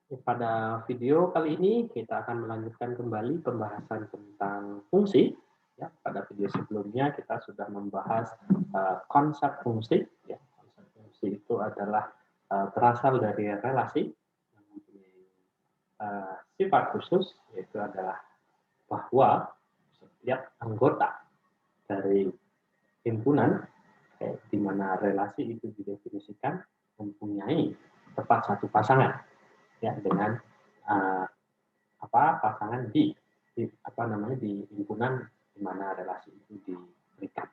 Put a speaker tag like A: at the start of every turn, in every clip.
A: Pada video kali ini kita akan melanjutkan kembali pembahasan tentang fungsi. Ya, pada video sebelumnya kita sudah membahas konsep fungsi. Ya, konsep fungsi itu adalah berasal dari relasi yang mempunyai sifat khusus, yaitu adalah bahwa setiap anggota dari himpunan, di mana relasi itu didefinisikan mempunyai tepat satu pasangan, ya, dengan pasangan di himpunan di mana relasi itu diberikan.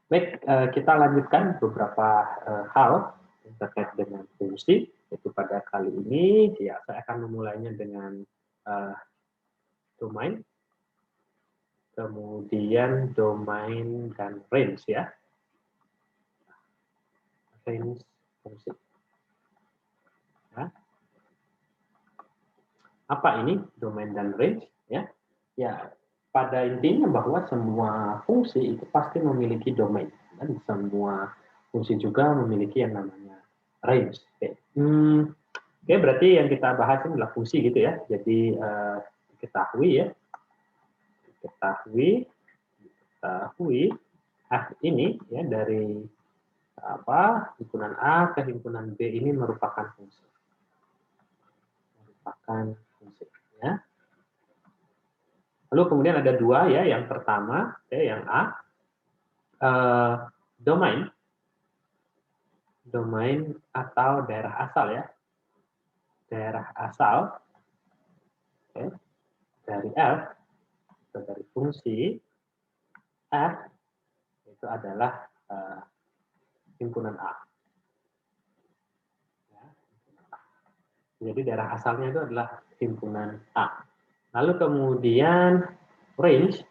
A: Baik, kita lanjutkan beberapa hal yang terkait dengan fungsi. Yaitu pada kali ini ya saya akan memulainya dengan domain, kemudian domain dan range, ya. Range fungsi. Ya. Apa ini domain dan range? Ya, ya, pada intinya bahwa semua fungsi itu pasti memiliki domain dan semua fungsi juga memiliki yang namanya range. Oke, berarti yang kita bahas ini adalah fungsi gitu ya. Jadi diketahui ini ya dari himpunan A ke himpunan B ini merupakan fungsi. Ya. Lalu kemudian ada dua ya, yang pertama yang A, domain atau daerah asal ya, daerah asal dari F atau dari fungsi F itu adalah himpunan A. Ya, jadi daerah asalnya itu adalah himpunan A. Lalu kemudian range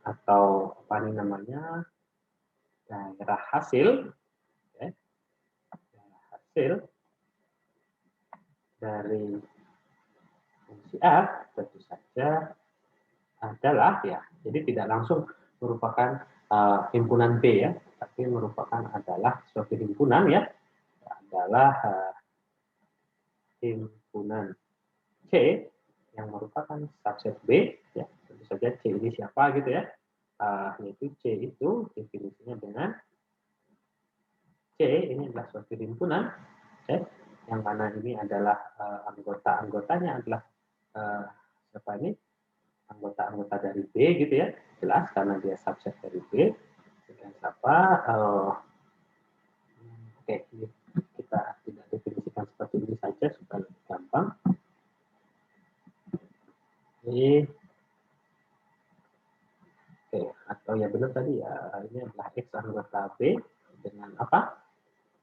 A: atau apa ini namanya, daerah hasil, ya, daerah hasil dari fungsi F tentu saja adalah ya, jadi tidak langsung merupakan himpunan B ya, tapi merupakan adalah suatu himpunan ya, adalah himpunan C yang merupakan subset B ya, tentu saja C ini siapa gitu ya, yaitu C itu definisinya dengan C ini adalah suatu himpunan ya, yang mana ini adalah anggota-anggotanya adalah siapa ini, anggota-anggota dari B gitu ya, jelas karena dia subset dari B. Dan siapa oke, kita tidak definisikan seperti ini saja supaya lebih gampang. Ini atau ya benar tadi ya, ini adalah X anggota B dengan apa?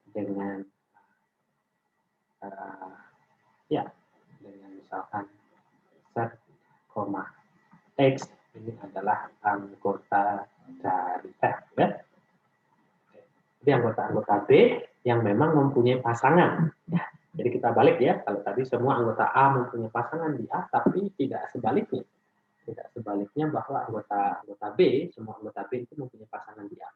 A: Dengan ya, dengan misalkan Z, X ini adalah anggota dari F ya. Jadi anggota-anggota B yang memang mempunyai pasangan. Ya, jadi kita balik ya, kalau tadi semua anggota A mempunyai pasangan di A, tapi tidak sebaliknya. Tidak sebaliknya bahwa anggota B, semua anggota B itu mempunyai pasangan di A.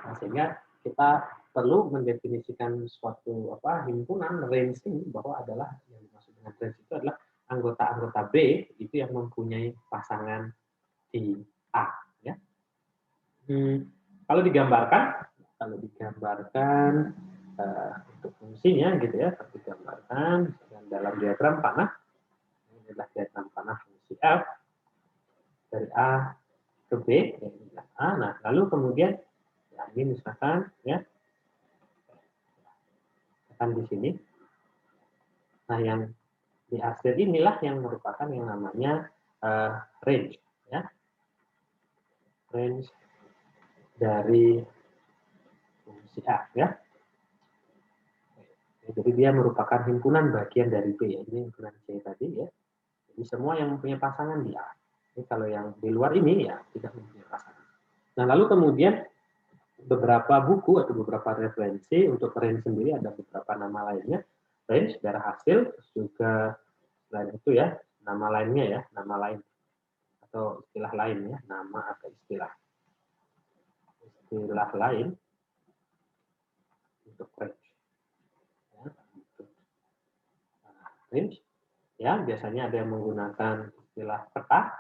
A: Nah, sehingga kita perlu mendefinisikan suatu himpunan range ini bahwa adalah yang dimaksud dengan range itu adalah anggota-anggota B itu yang mempunyai pasangan di A. Ya. Kalau digambarkan untuk fungsinya gitu ya, digambarkan dalam diagram panah. Ini adalah diagram panah fungsi F dari A ke B, ya, A. Nah, lalu kemudian ya, ini misalkan ya, akan di sini. Nah, yang di akhir inilah yang merupakan yang namanya range ya. Range dari fungsi F ya. Jadi dia merupakan himpunan bagian dari B ya. Ini himpunan C tadi ya. Jadi semua yang mempunyai pasangan di A. Jadi kalau yang di luar ini ya tidak mempunyai pasangan. Nah, lalu kemudian beberapa buku atau beberapa referensi untuk range sendiri ada beberapa nama lainnya. Range, daerah hasil, juga selain itu ya, nama lainnya ya, nama lain atau istilah lain ya, nama atau istilah lain untuk range. Ya, untuk range. Ya, biasanya ada yang menggunakan istilah peta.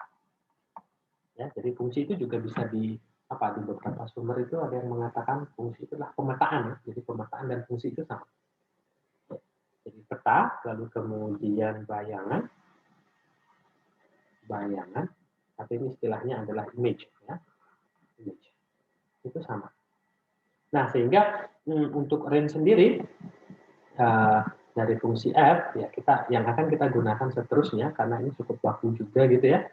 A: Ya, jadi fungsi itu juga bisa di beberapa sumber itu ada yang mengatakan fungsi itu adalah pemetaan. Ya. Jadi pemetaan dan fungsi itu sama. Ya. Jadi peta, lalu kemudian bayangan, tapi ini istilahnya adalah image. Ya. Image. Itu sama. Nah, sehingga untuk range sendiri, dari fungsi f ya yang akan kita gunakan seterusnya karena ini cukup baku juga gitu ya,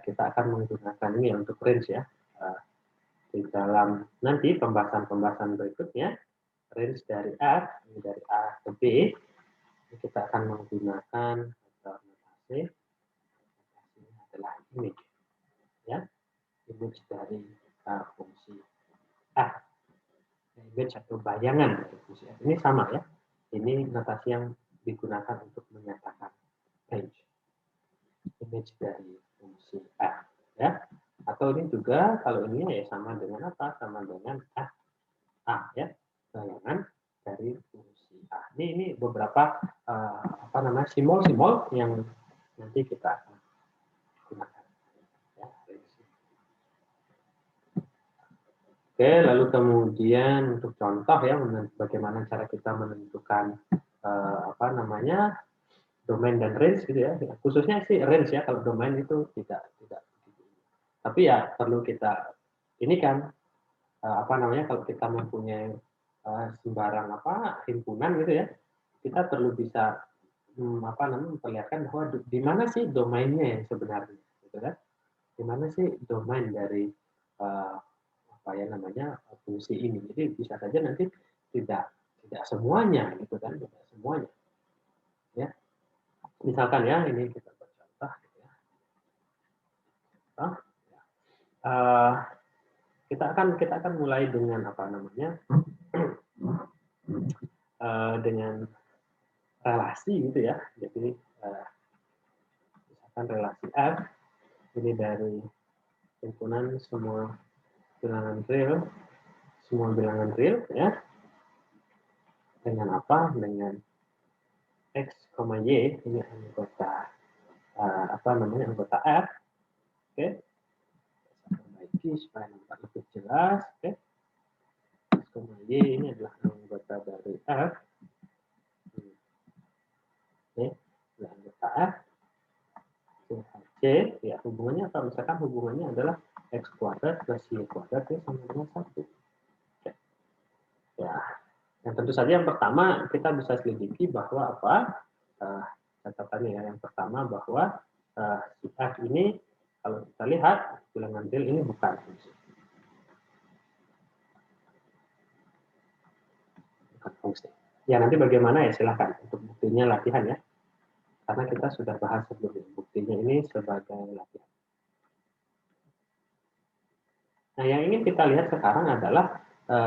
A: kita akan menggunakan ini untuk range ya, di dalam nanti pembahasan berikutnya range dari f ini dari a ke b kita akan menggunakan notasi adalah image ya, image dari fungsi f, image atau bayangan dari fungsi f ini sama ya. Ini notasi yang digunakan untuk menyatakan range, image dari fungsi f, ya. Atau ini juga kalau ini ya sama dengan apa? Sama dengan f a ya, bayangan dari fungsi a. Ini beberapa simbol-simbol yang nanti kita akan gunakan. Ya, oke, lalu kemudian untuk contoh ya, bagaimana cara kita menentukan domain dan range gitu ya. Khususnya sih range ya, kalau domain itu tidak begitu. Tapi ya perlu kita ini kan kalau kita mempunyai sembarang himpunan gitu ya, kita perlu bisa memperlihatkan bahwa di mana sih domainnya yang sebenarnya, gitu kan? Di mana sih domain dari fungsi ini. Jadi bisa saja nanti tidak semuanya gitu kan, tidak semuanya. Ya. Misalkan ya ini kita bercontoh gitu ya. Kita akan mulai dengan dengan relasi gitu ya. Jadi misalkan relasi F ini dari himpunan semua bilangan real ya. Dengan apa? Dengan X, Y ini anggota anggota F. Oke. Perbaiki supaya nampak lebih jelas. Oke. X, Y ini adalah anggota dari F. Oke. Adalah anggota F. C, ya hubungannya apa? Misalkan hubungannya adalah X kuadrat plus Y kuadrat ya sama dengan 1. Oke. Ya. Yang tentu saja yang pertama kita bisa selidiki bahwa catatannya ya, yang pertama bahwa si F ini kalau kita lihat bilangan real ini bukan fungsi. Ya nanti bagaimana ya silahkan untuk buktinya latihan ya, karena kita sudah bahas sebelumnya buktinya ini sebagai latihan. Nah yang ingin kita lihat sekarang adalah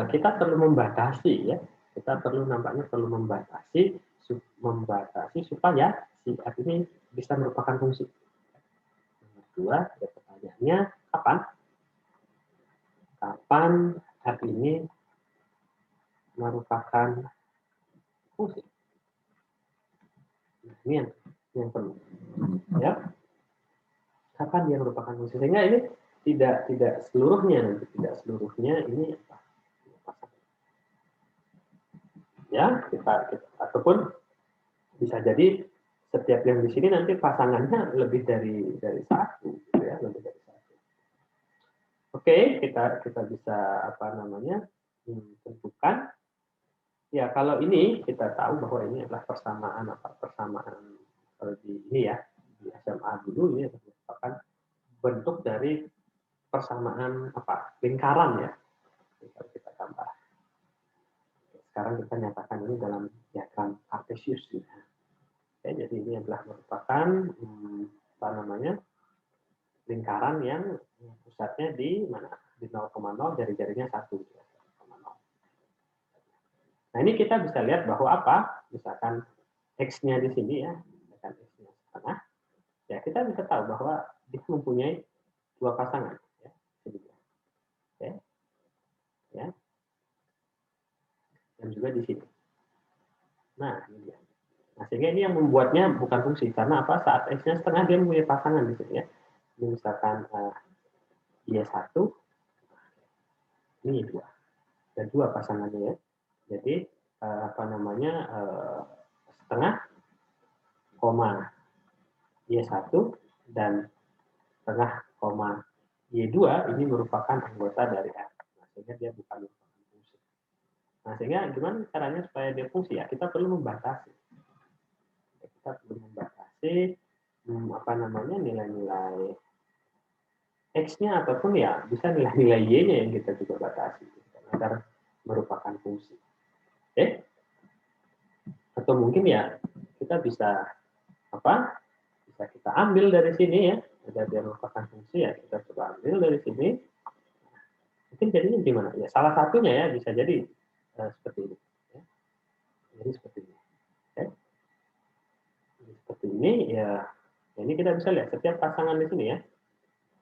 A: kita perlu membatasi ya. Kita nampaknya perlu membatasi supaya si F ini bisa merupakan fungsi. Nomor 2, ada pertanyaannya, kapan F ini merupakan fungsi? Nah, ini yang perlu. Ya. Kapan dia merupakan fungsi? Sehingga ini tidak seluruhnya ini apa? Ya, kita ataupun bisa jadi setiap yang di sini nanti pasangannya lebih dari satu, gitu ya, lebih dari satu. Oke, kita bisa tentukan. Ya, kalau ini kita tahu bahwa ini adalah persamaan di ini ya, di SMA dulu ini merupakan bentuk dari persamaan lingkaran ya. Kita tambah. Sekarang kita nyatakan ini dalam diagram Cartesius ya. Ya, jadi ini adalah merupakan lingkaran yang pusatnya di mana? Di 0,0, jari-jarinya 1. Nah, ini kita bisa lihat bahwa misalkan X-nya di sini ya, misalkan X-nya setengah, ya kita bisa tahu bahwa dia mempunyai 2 pasangan. Ya. Oke. Ya. Dan juga di sini. Nah, ini dia. Nah, sehingga ini yang membuatnya bukan fungsi. Karena apa? Saat X-nya setengah, dia mempunyai pasangan di sini ya. Ini misalkan Y1, ini 2. Ada 2 pasangannya ya. Jadi, apa namanya, setengah, koma Y1, dan setengah, koma Y2, ini merupakan anggota dari R. Nah, sehingga dia bukan merupakan fungsi. Nah, sehingga gimana caranya supaya dia fungsi ya? Kita perlu membatasi. Kita perlu membatasi apa namanya, nilai-nilai X-nya ataupun ya bisa nilai-nilai Y-nya yang kita juga batasi agar merupakan fungsi. Oke? Atau mungkin ya kita bisa apa? Bisa kita ambil dari sini ya, agar dia merupakan fungsi ya kita coba ambil dari sini. Mungkin jadinya gimana? Ya salah satunya ya bisa jadi seperti ini. Ya. Jadi seperti ini. Oke? Jadi seperti ini ya. Ini kita bisa lihat setiap pasangan di sini ya.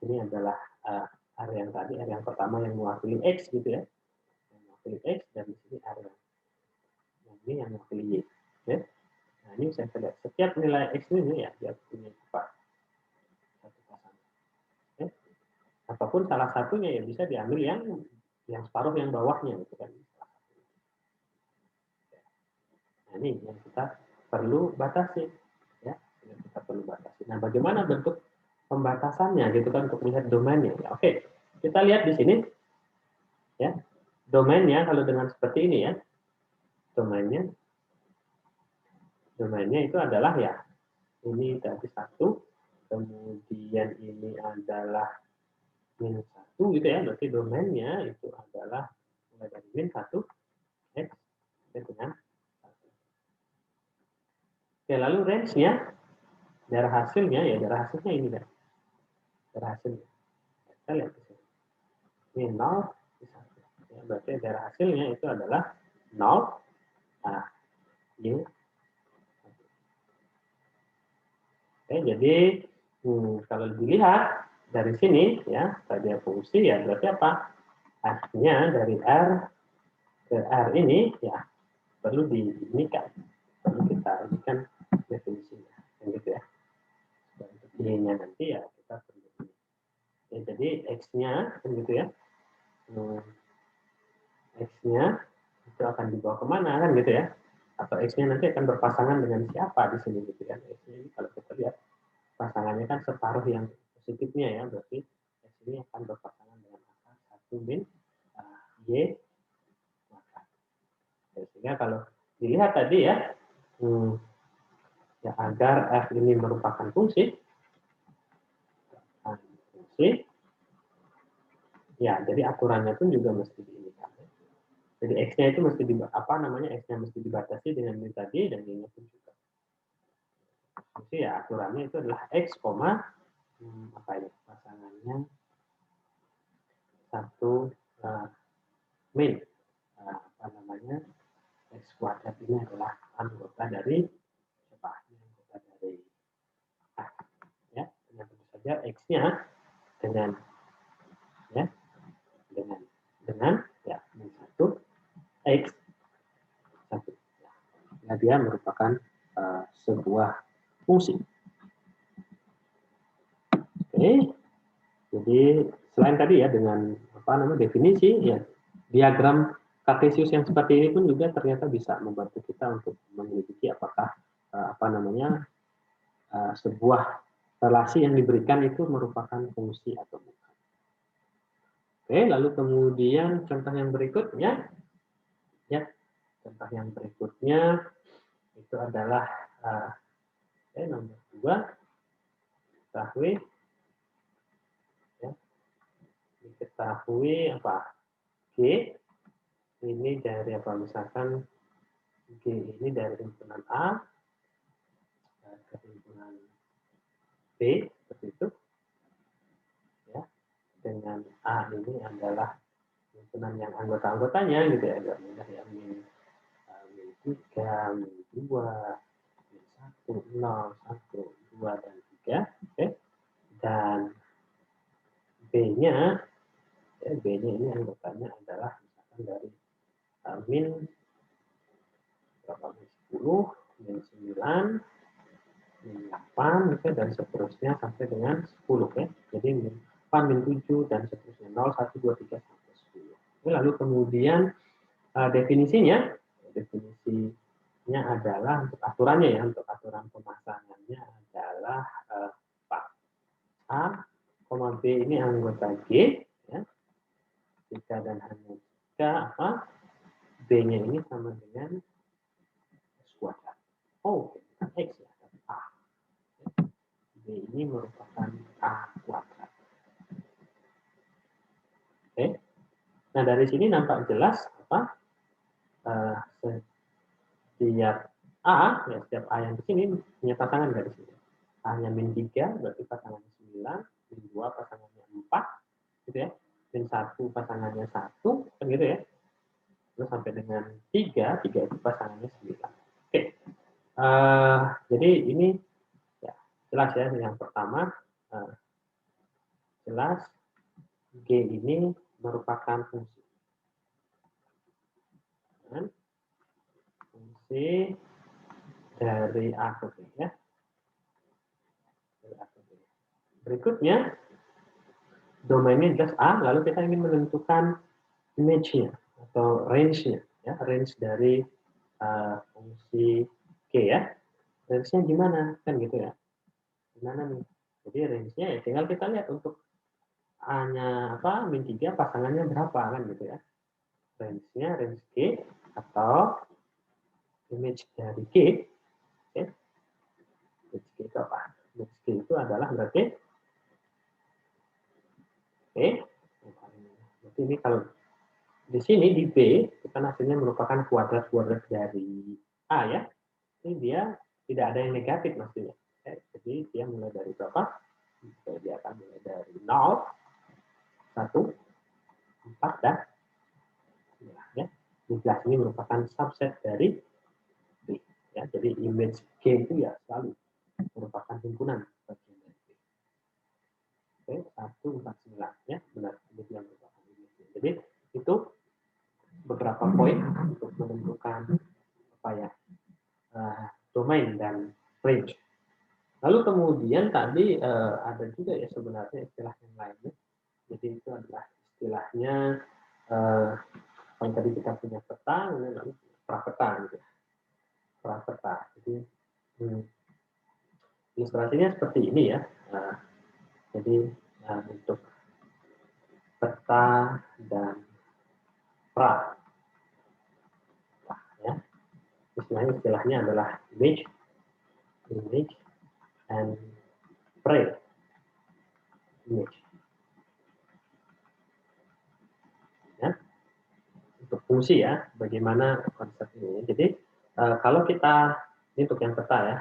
A: Ini adalah area yang tadi, area yang pertama yang mewakili X gitu ya. Yang mewakili X, dan di sini area yang ini yang mewakili Y. Ya. Nah, ini saya lihat setiap nilai X ini ya dia punya apa? Satu pasangan. Ya. Apapun salah satunya ya bisa diambil yang separuh yang bawahnya gitu kan. Nah, ini yang kita perlu batasi ya. Kita perlu batasi. Nah, bagaimana bentuk pembatasannya gitu kan untuk melihat domainnya. Ya, oke, kita lihat di sini ya. Domainnya kalau dengan seperti ini ya. Domainnya itu adalah ya ini tadi 1, kemudian ini adalah min 1 gitu ya. Berarti domainnya itu adalah mulai dari min 1 X dengan 1. Oke, lalu range-nya darah hasilnya ya, darah hasilnya ini kan. Darah hasilnya. Kita lihat di sini. Ini 0, 1. Ya, berarti darah hasilnya itu adalah 0. Nah, Y. Oke, jadi kalau dilihat dari sini ya, tadi fungsi ya berarti apa? Artinya dari R ke R ini ya perlu diinikan, perlu kita inikan definisinya, gitu ya. Untuk Y-nya nanti ya kita perlu ini. Ya, jadi X-nya gitu ya. X-nya itu akan dibawa kemana kan gitu ya? Atau X-nya nanti akan berpasangan dengan siapa di sini gitu kan? X-nya ini kalau kita lihat pasangannya kan separuh yang positifnya ya, berarti X ini akan berpasangan dengan angka 1 min Y maka. Sehingga kalau dilihat tadi ya, ya agar F ini merupakan fungsi, ya jadi aturannya pun juga mesti diinikan. Jadi X-nya itu mesti X-nya mesti dibatasi dengan ini tadi, dan ini pun juga. Jadi ya aturannya itu adalah X, apa ini pasangannya 1 min X kuadrat ini adalah anggota dari anggota dari A ya, dengan tentu saja X-nya dengan ya dengan ya min 1 X 1 ya. Nah, dia merupakan sebuah fungsi. Oke. Jadi selain tadi ya dengan definisi ya, diagram kartesius yang seperti ini pun juga ternyata bisa membantu kita untuk menyelidiki apakah sebuah relasi yang diberikan itu merupakan fungsi atau bukan. Oke, lalu kemudian contoh yang berikutnya ya, contoh yang berikutnya itu adalah nomor 2, diketahui apa? G ini dari apa, misalkan G ini dari himpunan A ke himpunan B seperti itu ya, dengan A ini adalah himpunan yang anggota-anggotanya gitu ya, agak mudah ya, min 3, min 2, min 1, 0, 1, 2, dan 3, oke. Dan B-nya ini anggotanya adalah misalkan dari min berapa, min 10, min 9, min 8, gitu, dan seterusnya sampai dengan 10 ya. Jadi min 8, min 7 dan seterusnya 0, 1, 2, 3 sampai 10. Lalu kemudian definisinya adalah untuk aturannya ya, untuk aturan pemasangannya adalah A, B ini anggota G ya. Jika dan hanya jika apa? B-nya ini sama dengan X kuadrat. Oh, bukan X ya, tapi A. B ini merupakan A kuadrat. Oke. Nah, dari sini nampak jelas apa? Setiap A, ya setiap A yang di sini punya pasangan dari sini. A-nya min 3, berarti pasangannya 9, min 2 pasangannya 4, gitu ya. Min 1 pasangannya 1, kan gitu ya. Terus sampai dengan 3 itu pasangannya 9. Oke. Jadi ini ya, jelas ya, yang pertama jelas G ini merupakan fungsi. Fungsi dari A ke B ya. Dari A ke B. Berikutnya domainnya jelas A, lalu kita ingin menentukan image-nya atau range-nya ya, range dari fungsi G ya. Range-nya gimana? Kan gitu ya. Gimana nih? Jadi range-nya ya tinggal kita lihat untuk A-nya apa, min 3 pasangannya berapa kan gitu ya. Range-nya range G atau image dari G. Okay. Image G itu apa? Image G itu adalah berarti berarti ini kalau di sini di B kita hasilnya merupakan kuadrat dari A ya. Ini dia tidak ada yang negatif maksudnya. Jadi dia mulai dari berapa? Dia akan mulai dari 0, 1, 4 dan 9 ya. Jelas ini merupakan subset dari B ya. Jadi image G itu ya selalu merupakan himpunan bagian dari B. Oke, 1, 4, 9 ya, benar. Ini yang merupakan image G. Jadi itu beberapa poin untuk menentukan apa ya, domain dan range. Lalu kemudian tadi ada juga ya sebenarnya istilah yang lainnya. Jadi itu adalah istilahnya yang tadi kita punya peta, lalu prapeta gitu. Prapeta. Jadi ilustrasinya seperti ini ya. Jadi untuk peta dan pra. Ya. Istilahnya adalah image, and frame. Image. Ya. Untuk fungsi ya, bagaimana konsep ini. Jadi kalau kita, ini untuk yang peta ya,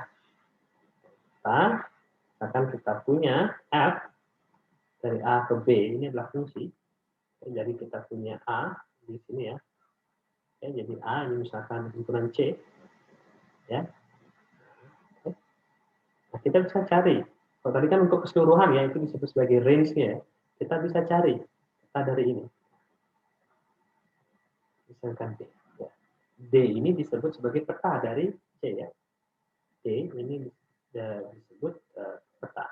A: peta, akan kita punya F dari A ke B, ini adalah fungsi. Jadi kita punya A di sini ya. Jadi A ini misalkan himpunan C. Ya. Nah, kita bisa cari. Kalau tadi kan untuk keseluruhan ya, itu disebut sebagai range-nya ya. Kita bisa cari peta dari ini. Misalkan D. Ya. D ini disebut sebagai peta dari C ya. D ini disebut peta.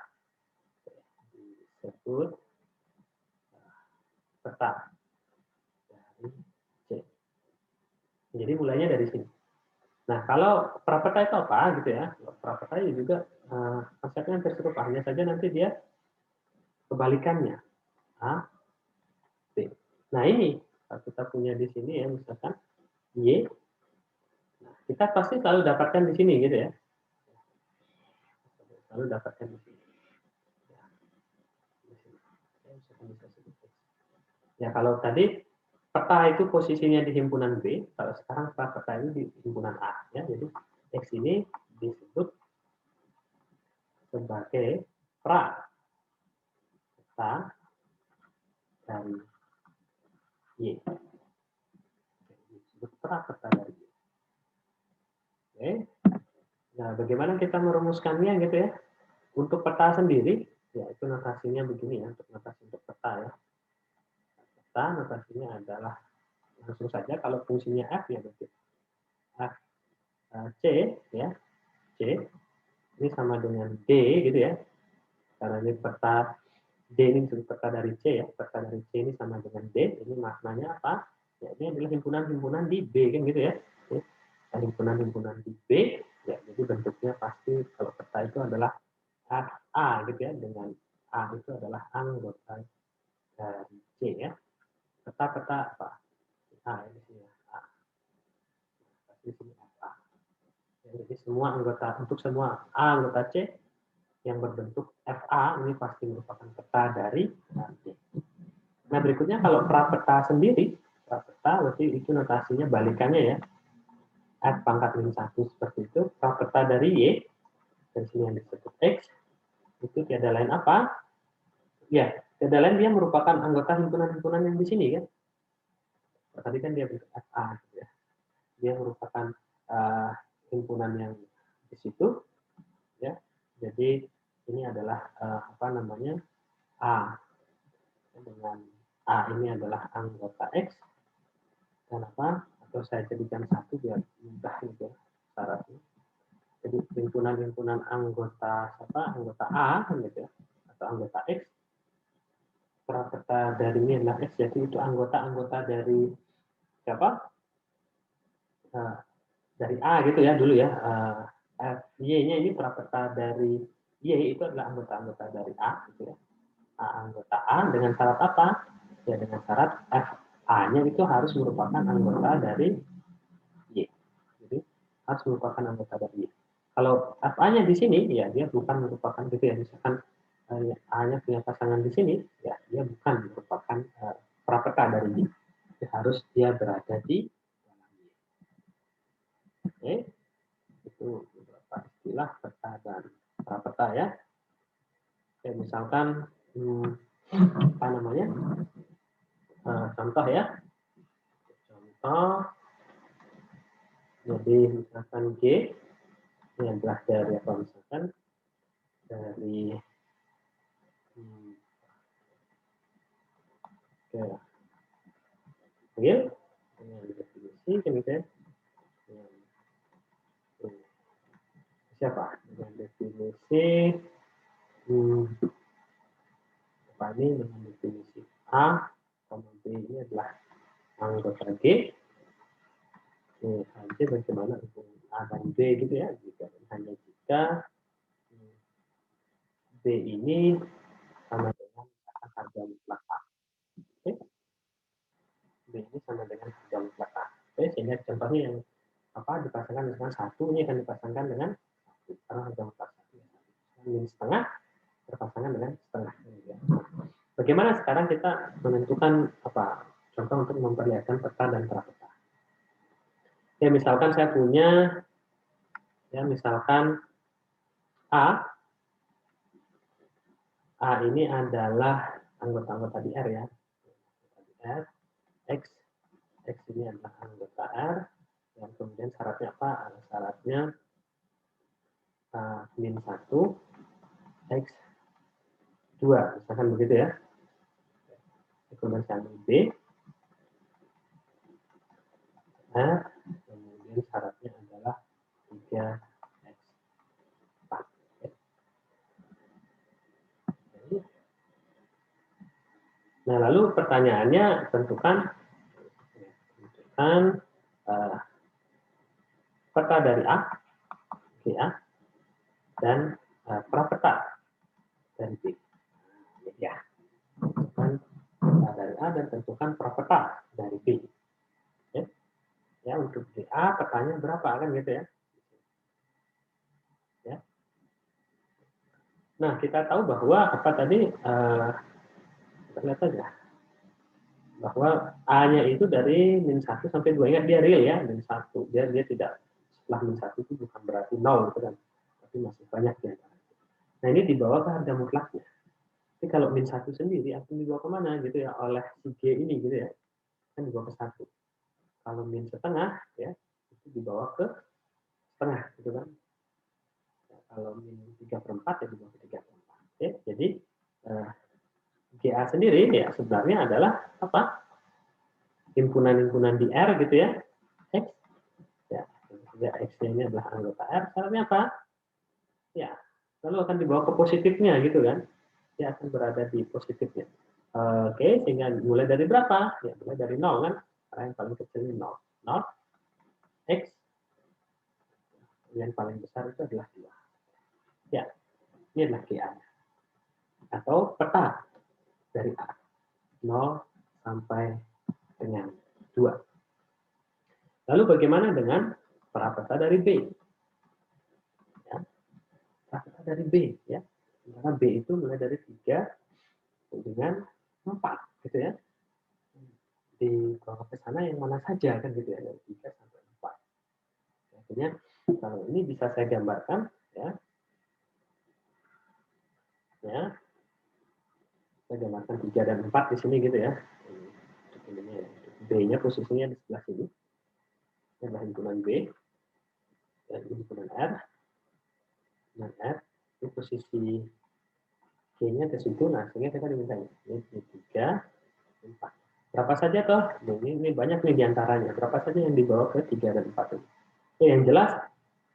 A: Disebut peta dari C. Jadi mulainya dari sini. Nah, kalau prapeta itu apa gitu ya? Prapeta juga konsepnya hampir serupa, hanya saja nanti dia kebalikannya. A, B. Nah, ini kalau kita punya di sini ya, misalkan Y. Nah, kita pasti selalu dapatkan di sini gitu ya. Selalu dapatkan di sini. Ya, kalau tadi peta itu posisinya di himpunan B, kalau sekarang peta ini di himpunan A. Ya. Jadi X ini disebut sebagai peta dari Y. Disebut peta dari Y. Oke. Nah, bagaimana kita merumuskannya gitu ya? Untuk peta sendiri, ya itu notasinya begini ya, untuk notasi untuk peta ya. Peta notasinya adalah langsung saja kalau fungsinya F ya berarti F C ya, C ini sama dengan D gitu ya. Karena ini peta D ini peta dari C ya, peta dari C ini sama dengan D. Ini maknanya apa? Ya, ini adalah himpunan-himpunan di B kan gitu ya. Himpunan-himpunan di B. Ya, jadi bentuknya pasti kalau peta itu adalah A gitu ya, dengan A itu adalah anggota dari C ya. Peta-peta apa? A ini sini ya. A. Di sini A. Ya, jadi semua anggota untuk semua A anggota C yang berbentuk FA ini pasti merupakan peta dari C. Nah berikutnya kalau prapeta sendiri, prapeta berarti itu notasinya balikannya ya. F pangkat min 1 seperti itu. Prapeta dari Y, dan sini yang disebut X, itu tiada lain apa? Ya, tiada lain dia merupakan anggota himpunan-himpunan yang di sini kan. Tadi kan dia bentuk FA, ya. Dia merupakan himpunan yang di situ, ya. Jadi ini adalah apa namanya A, dengan A ini adalah anggota X, dan apa? Atau saya jadikan satu biar mudah gitu ya syaratnya. Jadi himpunan-himpunan anggota anggota A kan gitu ya, atau anggota X. Prapeta dari ini adalah X, jadi itu anggota-anggota dari siapa? Dari A gitu ya dulu ya. Y-nya ini prapeta dari Y itu adalah anggota-anggota dari A gitu ya. Anggota A dengan syarat apa? Ya dengan syarat FA-nya itu harus merupakan anggota dari Y. Jadi harus merupakan anggota dari Y. Kalau FA-nya di sini, ya dia bukan merupakan gitu ya. Misalkan A-nya punya pasangan di sini, ya dia bukan merupakan prapeta dari Y. Jadi harus dia berada di dalam Y. Oke, itu beberapa istilah peta dan prapeta ya. Oke, misalkan apa namanya? Contoh ya. Contoh, jadi misalkan G ini adalah dari apa misalkan dari real dengan definisi kemudian siapa dengan definisi apa ini dengan definisi A sama B ini adalah anggota G. Nanti bagaimana hubungan A dan B gitu ya, jika hanya jika B ini sama dengan harga mutlak A. Oke? B ini sama dengan harga mutlak A. Oke, sehingga contohnya yang apa dipasangkan dengan 1 ini akan dipasangkan dengan 1 karena harga mutlak 1 min setengah berpasangan dengan setengah. Bagaimana sekarang kita menentukan apa contoh untuk memperlihatkan peta dan prapeta? Ya misalkan saya punya ya misalkan A ini adalah anggota-anggota di R ya. R, X ini adalah anggota R, dan kemudian syaratnya apa? Syaratnya min 1, X 2, misalkan begitu ya. Kemudian saya ambil B, R, kemudian syaratnya adalah 3X 4. Nah, lalu pertanyaannya tentukan peta dari A, GA, dan prapeta dari B. Ya, tentukan peta dari A dan tentukan prapeta dari B. Ya, untuk GA petanya berapa kan gitu ya. Ya. Nah, kita tahu bahwa apa tadi kita lihat aja bahwa A-nya itu dari min 1 sampai 2. Ingat dia real ya, min 1. Dia tidak setelah min 1 itu bukan berarti 0 gitu kan. Tapi masih banyak ya. Nah, ini dibawa ke harga mutlaknya. Jadi kalau min 1 sendiri akan dibawa kemana gitu ya oleh si G ini gitu ya. Kan dibawa ke 1. Kalau min setengah ya itu dibawa ke setengah gitu kan. Nah, kalau min 3/4 ya dibawa ke 3/4. Oke, jadi GA sendiri ya sebenarnya adalah apa? Himpunan-himpunan di R gitu ya. X ya X ini adalah anggota R. Syaratnya apa? Ya, lalu akan dibawa ke positifnya gitu kan. Dia akan berada di positifnya. Oke, sehingga mulai dari berapa? Ya, mulai dari 0 kan. Karena yang paling kecil ini 0. 0, X, yang paling besar itu adalah 2. Ya, ini adalah GA-nya. Atau peta dari A. 0 sampai dengan 2. Lalu bagaimana dengan prapeta dari B? Ya, prapeta dari B. Ya. Karena B itu mulai dari 3 dengan 4. Gitu ya. Di bawah ke sana yang mana saja kan gitu ya, dari 3 sampai 4. Akhirnya kalau ini bisa saya gambarkan ya. Ya. Saya gambarkan 3 dan 4 di sini gitu ya. B-nya posisinya di sebelah sini. Ini adalah himpunan B dan himpunan R. Dan R ini posisi G-nya ke situ, nah sehingga kita diminta ini 3, 4. Berapa saja toh? Ini banyak nih diantaranya. Berapa saja yang dibawa ke 3 dan 4 ini? Yang jelas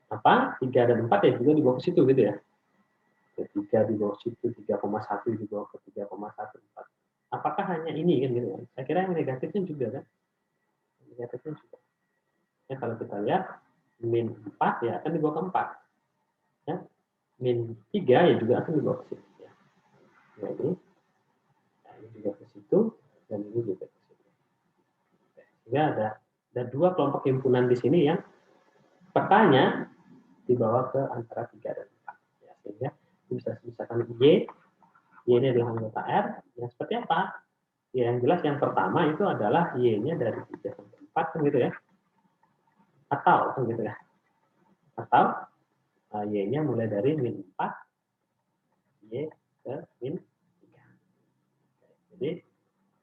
A: apa? 3 dan 4 ya juga dibawa ke situ gitu ya. 3 di bawah situ, 3,1 dibawa ke 3,14. Apakah hanya ini kan gitu kan? Saya kira yang negatifnya juga kan. Negatifnya juga. Ya, kalau kita lihat min 4 ya akan dibawa ke 4. Ya. Min 3 ya juga akan dibawa ke situ. Ya. Nah, ini juga ke situ dan ini juga ke situ. Sehingga ada 2 kelompok himpunan di sini yang petanya dibawa ke antara 3 dan 4. Ya, sehingga bisa misalkan Y ini adalah anggota R, yang seperti apa? Ya, yang jelas yang pertama itu adalah Y-nya dari 3 sampai 4, kan gitu ya. Atau, kan gitu ya. Atau, Y-nya mulai dari min 4, Y ke min 3. Jadi,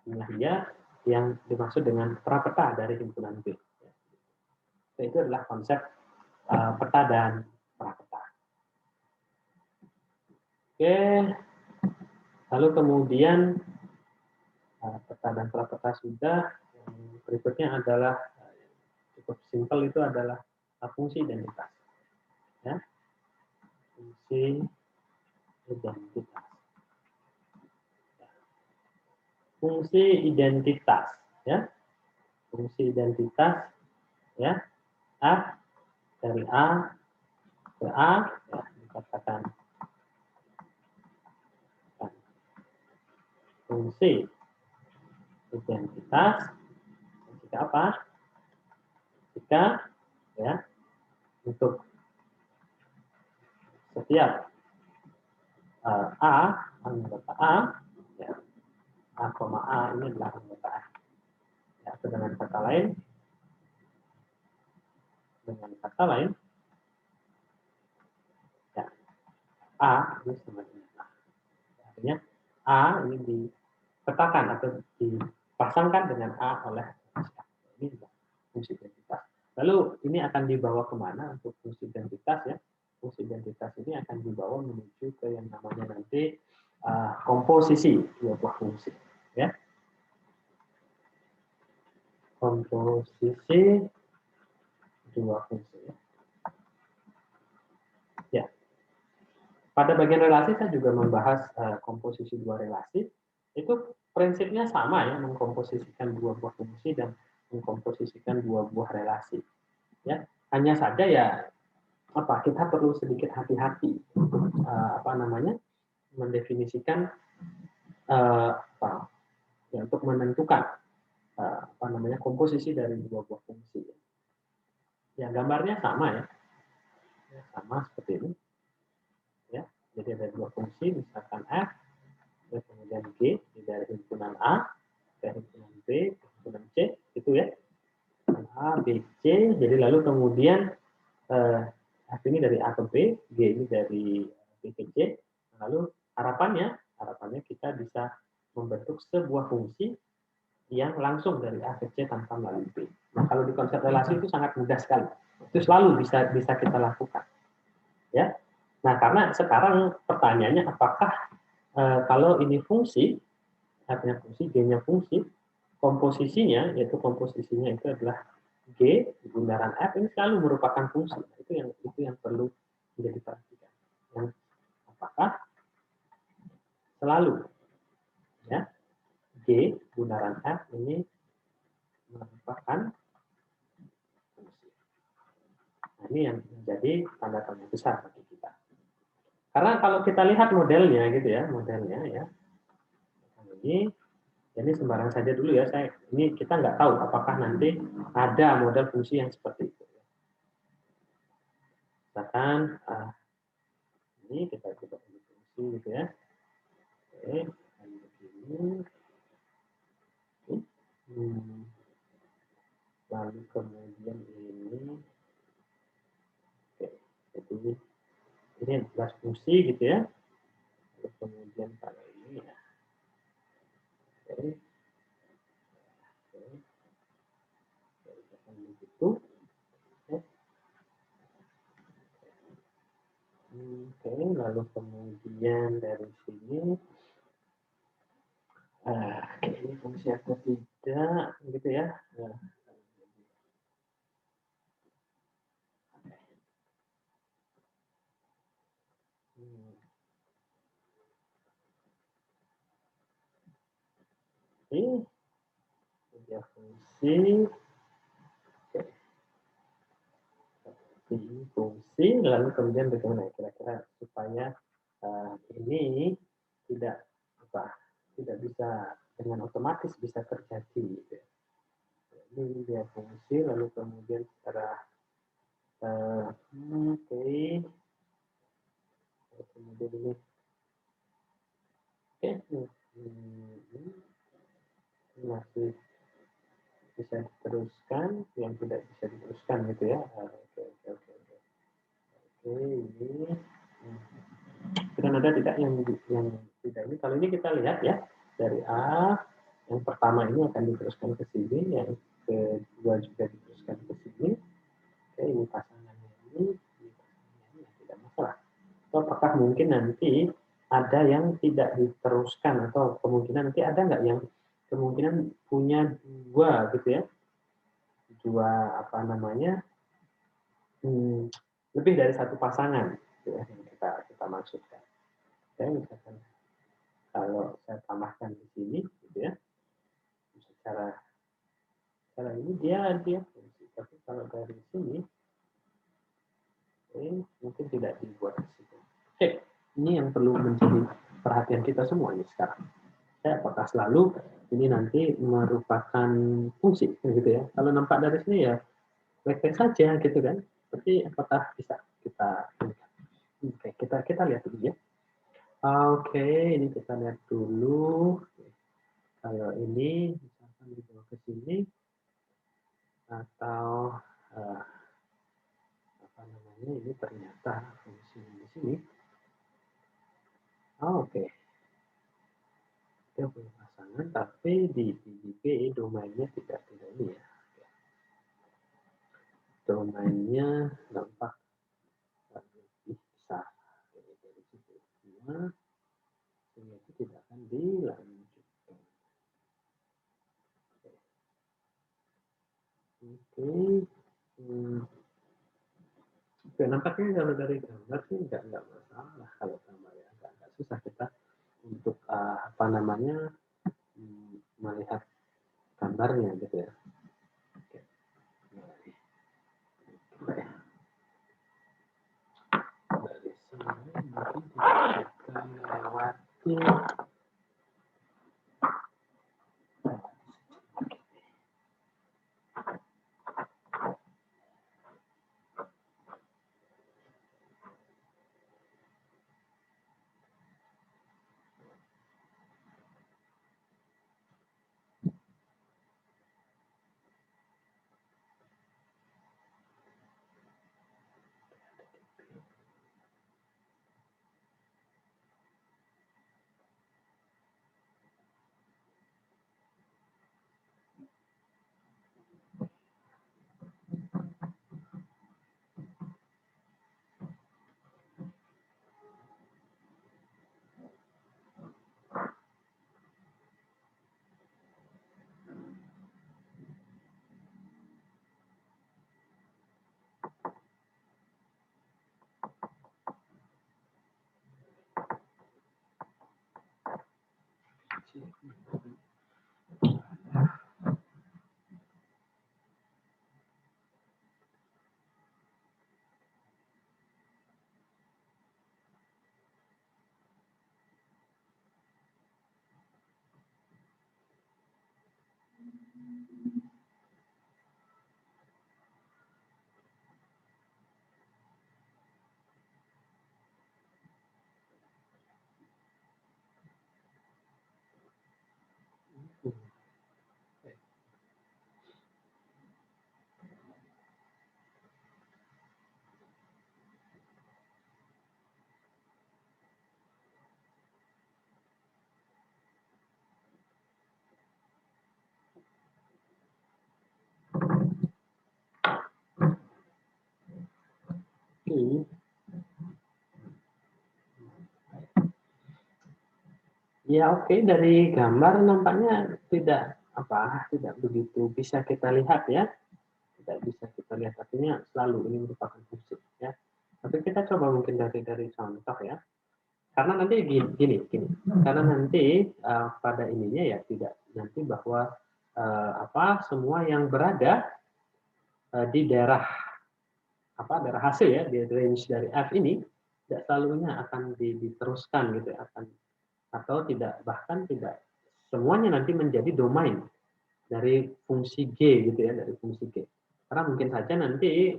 A: inilah dia yang dimaksud dengan prapeta dari himpunan B. Itu adalah konsep peta dan prapeta. Oke, lalu kemudian peta dan prapeta sudah. Berikutnya adalah cukup simpel, itu adalah fungsi identitas. Ya. Fungsi identitas. Fungsi identitas, ya. Fungsi identitas, ya. A dari A ke A, ya, dikatakan fungsi identitas. Jika apa? Jika ya untuk setiap A, anggota A, ya, A, A ini adalah anggota A. Ya, atau dengan kata lain, ya, A ini sama dengan A. Artinya A ini dipetakan atau dipasangkan dengan A oleh ini fungsi identitas. Lalu ini akan dibawa kemana untuk fungsi identitas ya? Fungsi identitas ini akan dibawa menuju ke yang namanya nanti komposisi dua buah fungsi, ya. Komposisi dua fungsi. Ya. Pada bagian relasi saya juga membahas komposisi dua relasi. Itu prinsipnya sama ya, mengkomposisikan dua buah fungsi dan mengkomposisikan dua buah relasi. Ya, hanya saja ya kita perlu sedikit hati-hati untuk mendefinisikan untuk menentukan komposisi dari dua buah fungsi. Ya, gambarnya sama ya, sama seperti ini. Ya, jadi ada dua fungsi, misalkan F, dan kemudian G dari himpunan A ke himpunan B ke himpunan C, itu ya. A, B, C, jadi lalu kemudian F ini dari A ke B, G ini dari B ke C, lalu harapannya kita bisa membentuk sebuah fungsi yang langsung dari A ke C tanpa melalui B. Nah, kalau di konsep relasi itu sangat mudah sekali. Itu selalu bisa kita lakukan. Ya. Nah, karena sekarang pertanyaannya apakah kalau ini fungsi, artinya fungsi, G-nya fungsi, komposisinya itu adalah G di bundaran F ini selalu merupakan fungsi. Itu yang perlu menjadi perhatikan. ini yang menjadi tanda tanya besar bagi kita. Karena kalau kita lihat modelnya gitu ya, modelnya ya. Ini sembarang saja dulu ya, ini kita nggak tahu apakah nanti ada model fungsi yang seperti itu. Misalkan ini kita coba fungsi gitu ya. Oke, begini. Lalu kemudian ini, oke, jadi ini adalah fungsi gitu ya. Lalu kemudian kalau ini ya, oke, begitu. Oke, lalu kemudian dari sini, ini fungsi atau tidak, gitu ya. Ini dia fungsi, fungsi, lalu kemudian bagaimana kira-kira supaya ini tidak bisa dengan otomatis bisa terjadi. Gitu. Ini dia fungsi, lalu kemudian secara oke, kemudian ini masih bisa diteruskan, yang tidak bisa diteruskan gitu ya. Oke, ini dan ada tidak yang tidak ini. Kalau ini kita lihat ya, dari A yang pertama ini akan diteruskan ke sini, yang kedua juga diteruskan ke sini. Oke, ini pasangannya ini tidak masalah. Atau apakah mungkin nanti ada yang tidak diteruskan, atau kemungkinan nanti ada nggak yang kemungkinan punya dua gitu ya, dua apa namanya, lebih dari satu pasangan gitu ya, yang kita maksudkan. Oke, misalkan kalau saya tambahkan di sini gitu ya, secara ini dia fungsi, tapi kalau dari sini mungkin tidak dibuat di situ. Oke, ini yang perlu menjadi perhatian kita semua ini sekarang. Apakah selalu ini nanti merupakan fungsi gitu ya? Kalau nampak dari sini ya baik-baik saja gitu kan. Tapi apakah bisa kita lihat dulu ya. Oke, ini kita lihat dulu. Kalau ini misalkan dibawa ke sini atau apa namanya, ini ternyata fungsi di sini. Oke. Dia punya pasangan, tapi di PDB domainnya tidak ini ya. Domainnya nampak lebih besar dari situ. Sehingga itu tidak akan dilanjutkan. Oke. Oke, nampaknya kalau dari gambar sih nggak masalah. Kalau gambarnya agak susah kita untuk apa namanya, melihat gambarnya gitu ya. Oke. Dari sini mungkin kita melewati Ya oke, dari gambar nampaknya tidak begitu bisa kita lihat ya, tidak bisa kita lihat, artinya selalu ini merupakan fungsi ya. Tapi kita coba mungkin dari contoh ya, karena nanti gini, karena nanti pada ininya ya tidak nanti bahwa semua yang berada di daerah daerah hasil ya, di range dari F ini tidak selalunya akan diteruskan gitu ya, atau bahkan tidak semuanya nanti menjadi domain dari fungsi G gitu ya, dari fungsi G. Karena mungkin saja nanti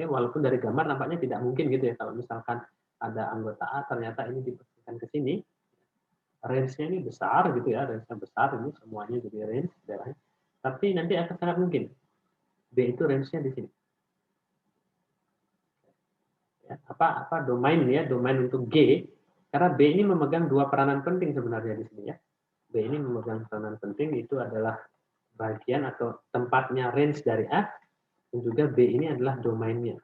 A: walaupun dari gambar nampaknya tidak mungkin gitu ya, kalau misalkan ada anggota A ternyata ini dipasangkan ke sini, range-nya ini besar gitu ya, range-nya besar, ini semuanya jadi range daerahnya. Tapi nanti akan sangat mungkin B itu range-nya di sini. Ya, domain ya, domain untuk G, karena B ini memegang dua peranan penting sebenarnya di sini ya. B ini memegang peranan penting, itu adalah bagian atau tempatnya range dari F, dan juga B ini adalah domainnya,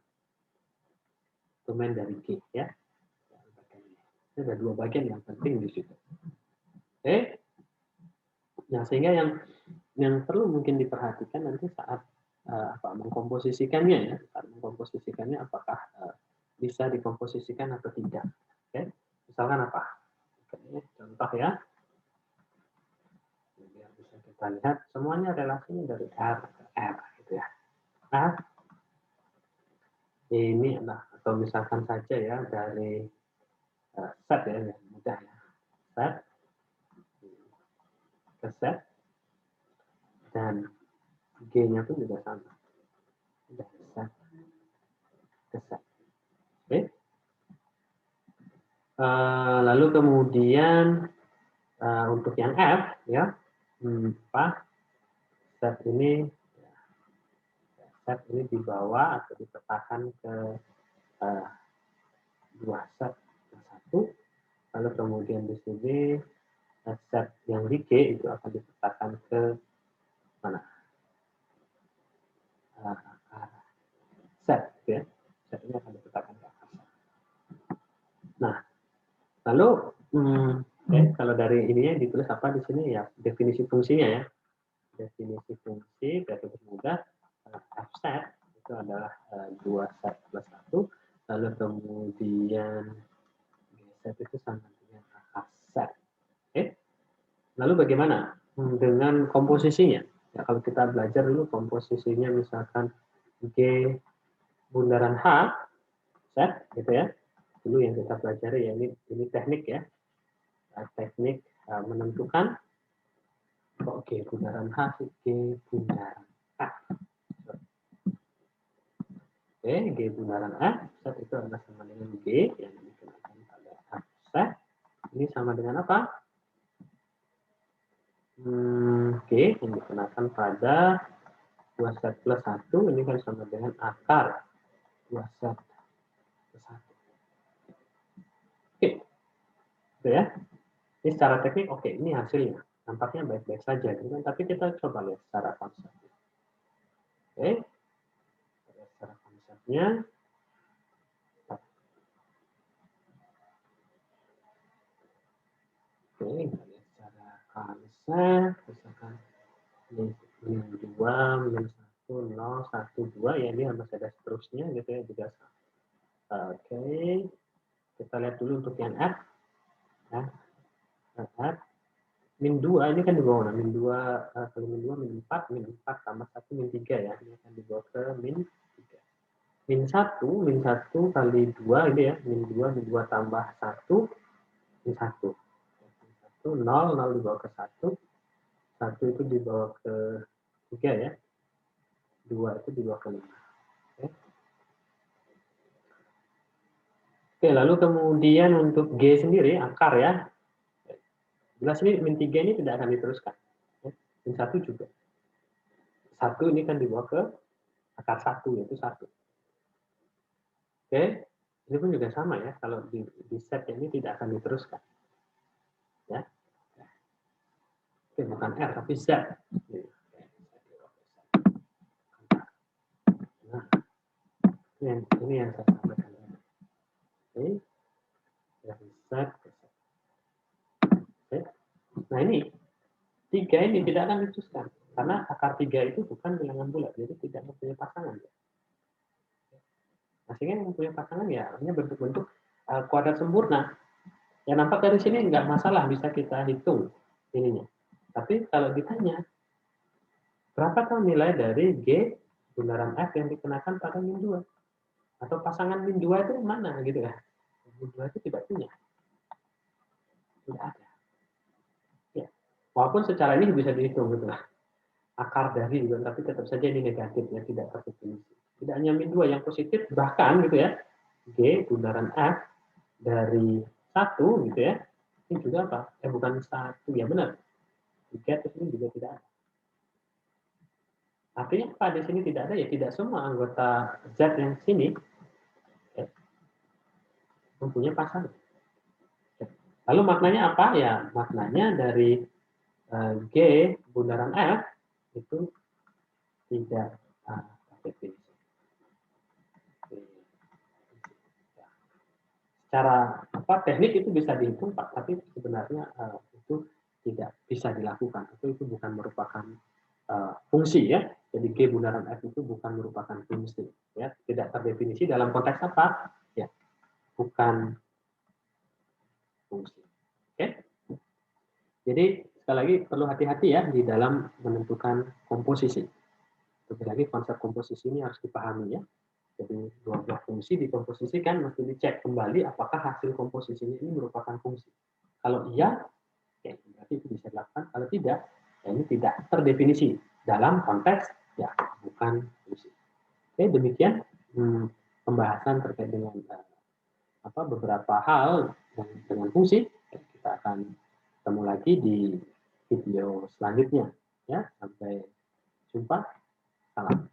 A: domain dari G ya. Ini ada dua bagian yang penting di situ. Oke, nah sehingga yang perlu mungkin diperhatikan nanti saat mengkomposisikannya ya, saat mengkomposisikannya apakah bisa dikomposisikan atau tidak. Oke, misalkan apa? Oke, contoh ya. Biar bisa kita lihat semuanya relasinya dari R ke R gitu ya. Nah, ini atau misalkan saja ya dari set ya, yang mudah ya. Set ke set dan G-nya pun juga sama. Dari set ke set. Oke. Lalu kemudian untuk yang F ya, set ini dibawa atau dipetakan ke dua set ke satu, lalu kemudian di sini set yang di G itu akan dipetakan ke mana? Set ya, set ini akan dipetakan ke akar set. Nah, lalu kalau dari ininya ditulis apa di sini ya, definisi fungsinya ya. Definisi fungsi dari mudah, F set itu adalah 2 set plus 1, lalu kemudian G set itu sama dengan akar set. Oke. Lalu bagaimana dengan komposisinya? Ya, kalau kita belajar dulu komposisinya misalkan G bundaran H set gitu ya. Dulu yang kita pelajari ya, ini teknik ya. Teknik menentukan kok G bundaran H, G bundaran A. Oke, G bundaran A, set itu adalah sama dengan G yang dikenakan pada A set. Ini sama dengan apa? G yang dikenakan pada 2 set plus 1, ini kan sama dengan akar 2 set plus 1. Oke, gitu ya. Ini secara teknik, oke, ini hasilnya. Nampaknya baik-baik saja, gitu kan? Tapi kita coba lihat secara konsepnya. Oke, secara konsepnya. Oke, kita lihat secara konsep. Misalkan min 2, min 1, 0, 1, 2, ya ini masih ada seterusnya gitu ya, juga sama. Oke, kita lihat dulu untuk yang F. Ya. F. Min 2, ini kan di bawah. Min 2 kali min 2, min 4, min 4 tambah 1, min 3 ya. Ini akan dibawa ke min 3. Min 1 kali 2 ini ya. Min 2 tambah 1, min 1. Min 1, 0 dibawa ke 1. 1 itu dibawa ke 3 ya. 2 itu di bawah ke 5. Oke, lalu kemudian untuk G sendiri, akar ya. Jelas ini min 3 ini tidak akan diteruskan. Min 1 juga. 1 ini kan dibawa ke akar 1, yaitu 1. Oke, ini pun juga sama ya, kalau di set ini tidak akan diteruskan. Ya. Oke, bukan R, tapi Z. Nah, ini yang saya sampaikan. Oke, dari Z ke Z. Oke. Nah ini, 3 ini tidak akan diteruskan. Karena akar 3 itu bukan bilangan bulat, jadi tidak mempunyai pasangan. Nah, sehingga yang mempunyai pasangan ya hanya bentuk-bentuk kuadrat sempurna. Yang nampak dari sini nggak masalah, bisa kita hitung ininya. Tapi kalau ditanya, berapakah nilai dari G bundaran F yang dikenakan pada min 2? Atau pasangan min 2 itu mana gitu ya? Min 2 itu tidak punya. Tidak ada. Ya. Walaupun secara ini bisa dihitung gitu lah. Akar dari juga, tapi tetap saja ini negatif ya, tidak terdefinisi. Tidak hanya min 2 yang positif, bahkan gitu ya, G bundaran F dari 1 gitu ya, ini juga apa? Bukan 1 ya, benar. 3 terus ini juga tidak ada. Artinya apa di sini tidak ada ya, tidak semua anggota Z yang sini ya, mempunyai pasangan. Lalu maknanya apa ya? Maknanya dari G bundaran F itu tidak definisi. Secara teknik itu bisa dihitung Pak, tapi sebenarnya itu tidak bisa dilakukan. Itu bukan merupakan fungsi ya. Jadi G bundaran F itu bukan merupakan fungsi ya, tidak terdefinisi dalam konteks apa? Ya, bukan fungsi. Oke. Jadi sekali lagi perlu hati-hati ya di dalam menentukan komposisi. Lebih lagi konsep komposisi ini harus dipahami ya. Jadi dua buah fungsi dikomposisikan, mesti dicek kembali apakah hasil komposisinya ini merupakan fungsi. Kalau iya, ya berarti itu bisa dilakukan. Kalau tidak, ya ini tidak terdefinisi dalam konteks ya bukan fungsi. Oke, demikian pembahasan terkait dengan beberapa hal dengan fungsi. Kita akan ketemu lagi di video selanjutnya. Ya, sampai jumpa. Salam.